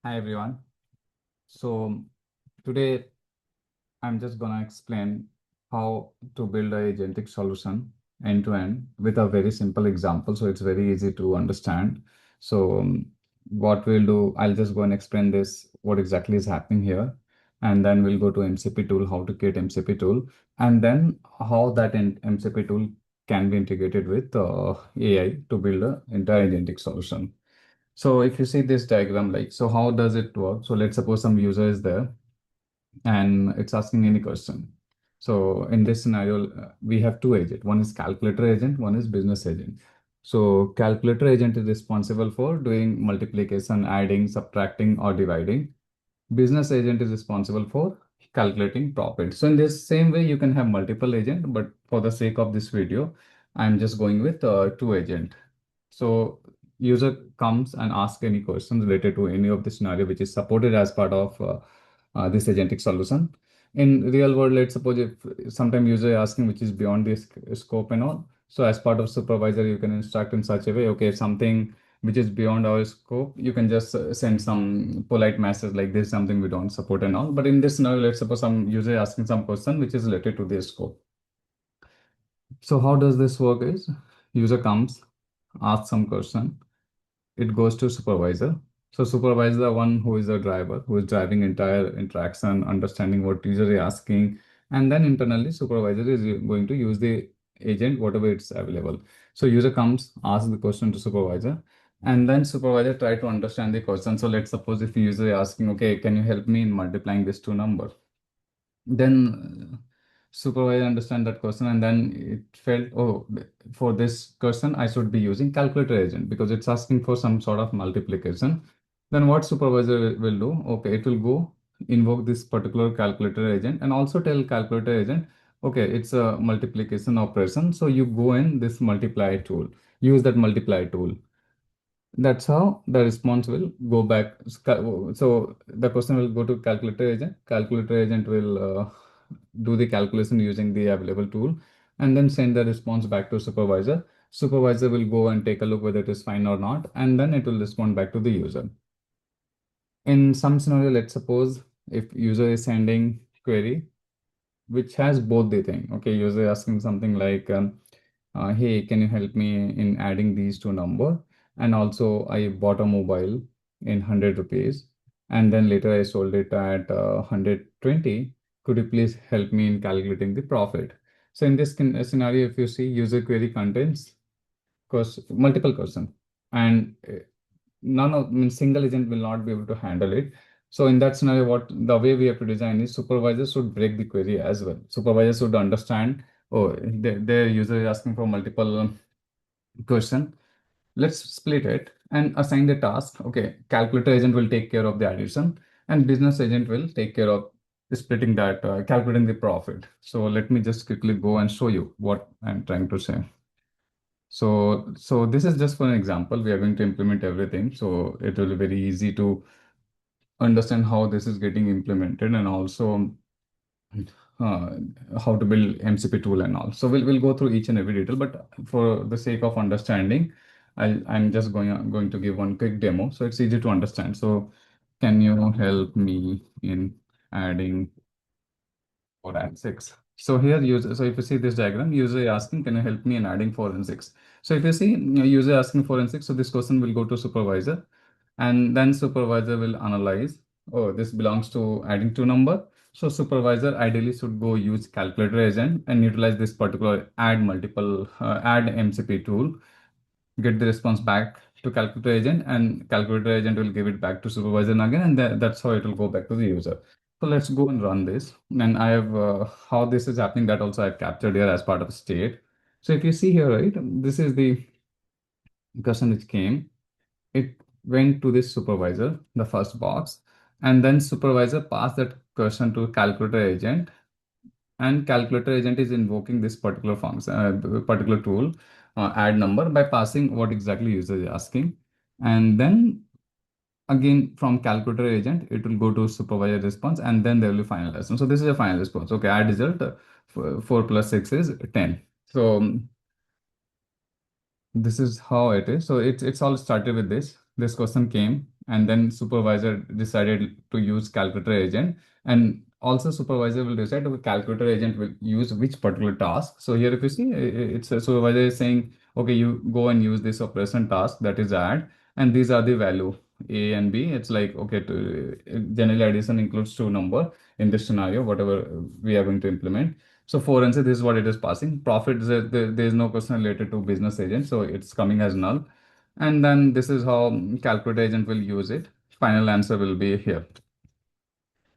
Hi everyone. So today I'm just gonna explain how to build a agentic solution end to end with a very simple example. So it's very easy to understand. So what we'll do, I'll just go and explain this, what exactly is happening here. And then we'll go to MCP tool, how to create MCP tool, and then how that MCP tool can be integrated with AI to build an entire agentic solution. So if you see this diagram, like, so how does it work? So let's suppose some user is there and it's asking any question. So in this scenario, we have two agents. One is calculator agent, one is business agent. So calculator agent is responsible for doing multiplication, adding, subtracting, or dividing. Business agent is responsible for calculating profit. So in this same way, you can have multiple agent, but for the sake of this video, I'm just going with two agent. So user comes and asks any questions related to any of the scenario which is supported as part of this agentic solution. In real world, let's suppose if sometime user asking which is beyond this scope and all. So as part of supervisor, you can instruct in such a way, okay, if something which is beyond our scope, you can just send some polite message like this, something we don't support and all. But in this scenario, let's suppose some user asking some question which is related to their scope. So how does this work is user comes, asks some question, it goes to supervisor. So supervisor, the one who is the driver, who is driving entire interaction, understanding what user is asking, and then internally supervisor is going to use the agent whatever it's available. So user comes, asks the question to supervisor, and then supervisor try to understand the question. So let's suppose if user is asking, okay, can you help me in multiplying this two number? Then supervisor understand that question, and then it felt, oh, for this question I should be using calculator agent because it's asking for some sort of multiplication. Then what supervisor will do, okay, it will go invoke this particular calculator agent and also tell calculator agent, okay, it's a multiplication operation, so you go in this multiply tool, use that multiply tool. That's how the response will go back. So the question will go to calculator agent. Calculator agent will do the calculation using the available tool and then send the response back to supervisor. Supervisor will go and take a look whether it is fine or not, and then it will respond back to the user. In some scenario, let's suppose if user is sending query which has both the thing. Okay, user asking something like, hey, can you help me in adding these two number? And also I bought a mobile in 100 rupees and then later I sold it at 120. Could you please help me in calculating the profit? So in this scenario, if you see user query contains multiple question, and none of, I mean, single agent will not be able to handle it. So in that scenario, what the way we have to design is supervisors should break the query as well. Supervisors should understand, oh, their user is asking for multiple question. Let's split it and assign the task. Okay, calculator agent will take care of the addition and business agent will take care of splitting that, calculating the profit. So let me just quickly go and show you what I'm trying to say. So this is just for an example. We are going to implement everything. So it will be very easy to understand how this is getting implemented and also uh, how to build MCP tool and all. So we'll go through each and every detail, but for the sake of understanding, I'm just going to give one quick demo. So it's easy to understand. So can you help me in adding 4 and 6? So here user, so if you see this diagram, user asking, can you help me in adding 4 and 6? So if you see user asking 4 and 6, so this question will go to supervisor and then supervisor will analyze, oh, this belongs to adding two number. So supervisor ideally should go use calculator agent and utilize this particular add MCP tool, get the response back to calculator agent, and calculator agent will give it back to supervisor again, and that's how it will go back to the user. So let's go and run this. And I have how this is happening, that also I've captured here as part of state. So if you see here, right, this is the question which came. It went to this supervisor, the first box, and then supervisor passed that question to calculator agent, and calculator agent is invoking this particular function, particular tool, add number, by passing what exactly user is asking. And then again from calculator agent, it will go to supervisor response, and then there will be final response. So this is a final response. Okay, add result, 4 plus 6 is 10. So this is how it is. So it's all started with this. this question came, and then supervisor decided to use calculator agent, and also supervisor will decide the calculator agent will use which particular task. So here if you see, it's a supervisor is saying, okay, you go and use this operation task, that is add, and these are the value A and B. It's like, okay, generally addition includes two number in this scenario, whatever we are going to implement. So for answer, this is what it is passing. Profit, there is no question related to business agent, so it's coming as null. And then this is how calculate agent will use it. Final answer will be here.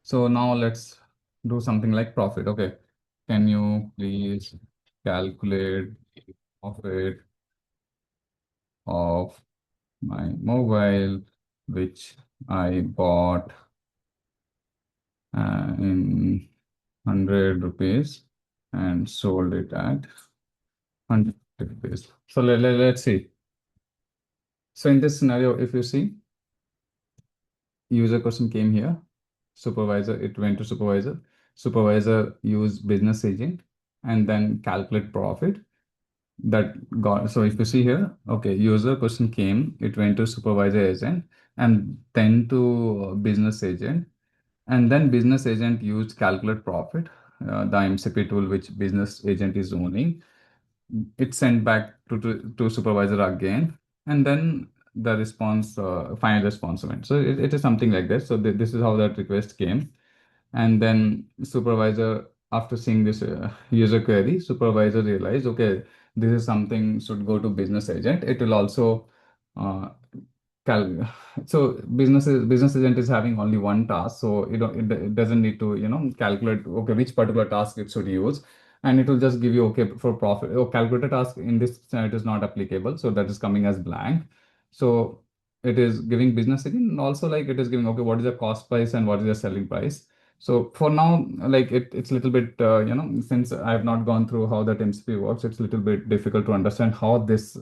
So now let's do something like profit. Okay. Can you please calculate profit of my mobile, which I bought in 100 rupees and sold it at 100 rupees. So let's see. So in this scenario, if you see, user question came here, supervisor, it went to supervisor, supervisor used business agent, and then calculate profit that got. So if you see here, okay, user question came, it went to supervisor agent, and then to business agent, and then business agent used calculate profit, the MCP tool which business agent is owning. It sent back to supervisor again, and then the response, final response went. So it is something like that. So this is how that request came. And then supervisor, after seeing this user query, supervisor realized, okay, this is something should go to business agent. It will also uh, cal so business agent is having only one task, so it doesn't need to calculate, okay, which particular task it should use, and it will just give you, okay, for profit, oh, calculator task in this it is not applicable, so that is coming as blank. So it is giving business agent, and also like it is giving, okay, what is the cost price and what is the selling price. So for now, like it's a little bit, since I have not gone through how that MCP works, it's a little bit difficult to understand how this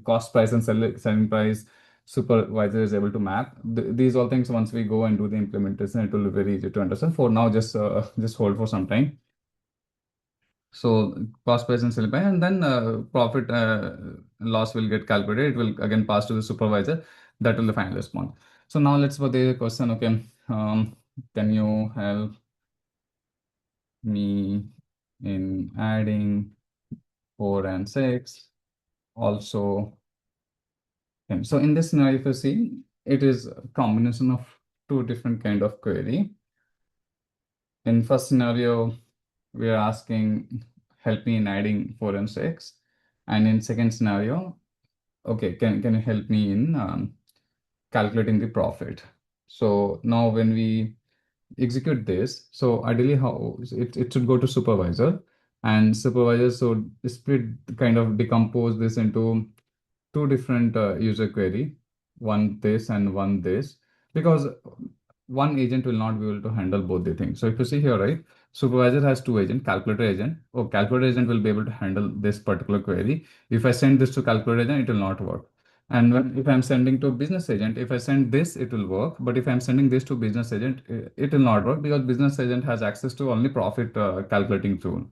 cost price and selling price supervisor is able to map. These all things, once we go and do the implementation, it will be very easy to understand. For now, just hold for some time. So cost price and selling price, and then profit loss will get calculated. It will again pass to the supervisor. That will the final response. So now let's put the question. Okay, can you help me in adding 4 and 6? Also, okay. So in this scenario, if you see, it is a combination of two different kind of query. In first scenario, we are asking, help me in adding 4 and 6. And in second scenario, okay, can you help me in calculating the profit? So now when we execute this, so ideally how it should go to supervisor, and supervisor should split, kind of decompose this into two different user query, one this and one this, because one agent will not be able to handle both the things. So if you see here, right, supervisor has two agent, calculator agent. Oh, calculator agent will be able to handle this particular query. If I send this to calculator agent, it will not work. And if I'm sending to business agent, if I send this, it will work. But if I'm sending this to business agent, it will not work, because business agent has access to only profit calculating tool.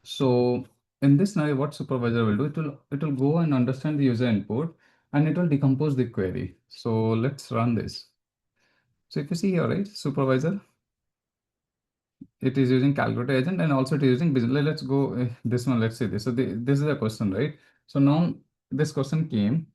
So in this scenario, what supervisor will do, it will go and understand the user input, and it will decompose the query. So let's run this. So if you see here, right, supervisor, it is using calculator agent, and also it is using business. Let's go this one. Let's see this. So this is a question, right? So now this question came.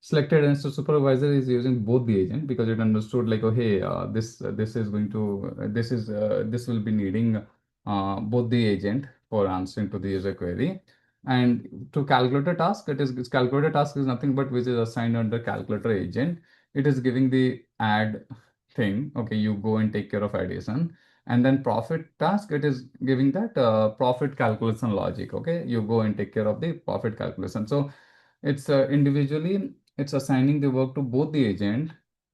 Selected, and so supervisor is using both the agent, because it understood like, oh hey, this is going to this will be needing both the agent for answering to the user query. And to calculator task, calculator task is nothing but which is assigned under calculator agent. It is giving the add thing, okay, you go and take care of addition. And then profit task, it is giving that profit calculation logic, okay, you go and take care of the profit calculation. So it's individually, it's assigning the work to both the agent.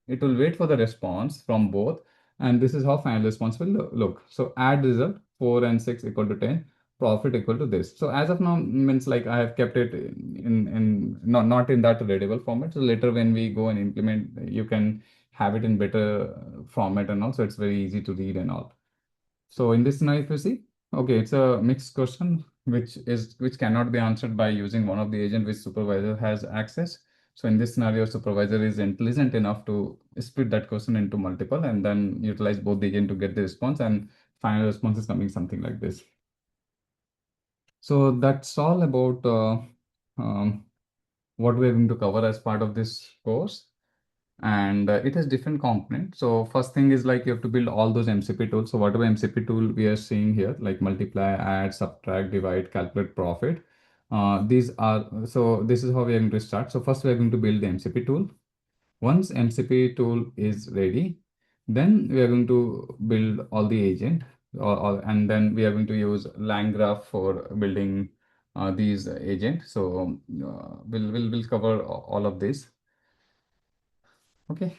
It will wait for the response from both, and this is how final response will look. So add result 4 and 6 equal to 10, profit equal to this. So as of now, means like I have kept it in not in that readable format. So later when we go and implement, you can have it in better format, and also it's very easy to read and all. So in this scenario, if you see, okay, it's a mixed question which cannot be answered by using one of the agent which supervisor has access. So in this scenario, supervisor is intelligent enough to split that question into multiple and then utilize both the agent to get the response, and final response is coming something like this. So that's all about what we're going to cover as part of this course. And it has different components. So first thing is like you have to build all those MCP tools. So whatever MCP tool we are seeing here, like multiply, add, subtract, divide, calculate profit. So this is how we are going to start. So first we are going to build the MCP tool. Once MCP tool is ready, then we are going to build all the agent, and then we are going to use LangGraph for building these agent. So we'll cover all of this. Okay.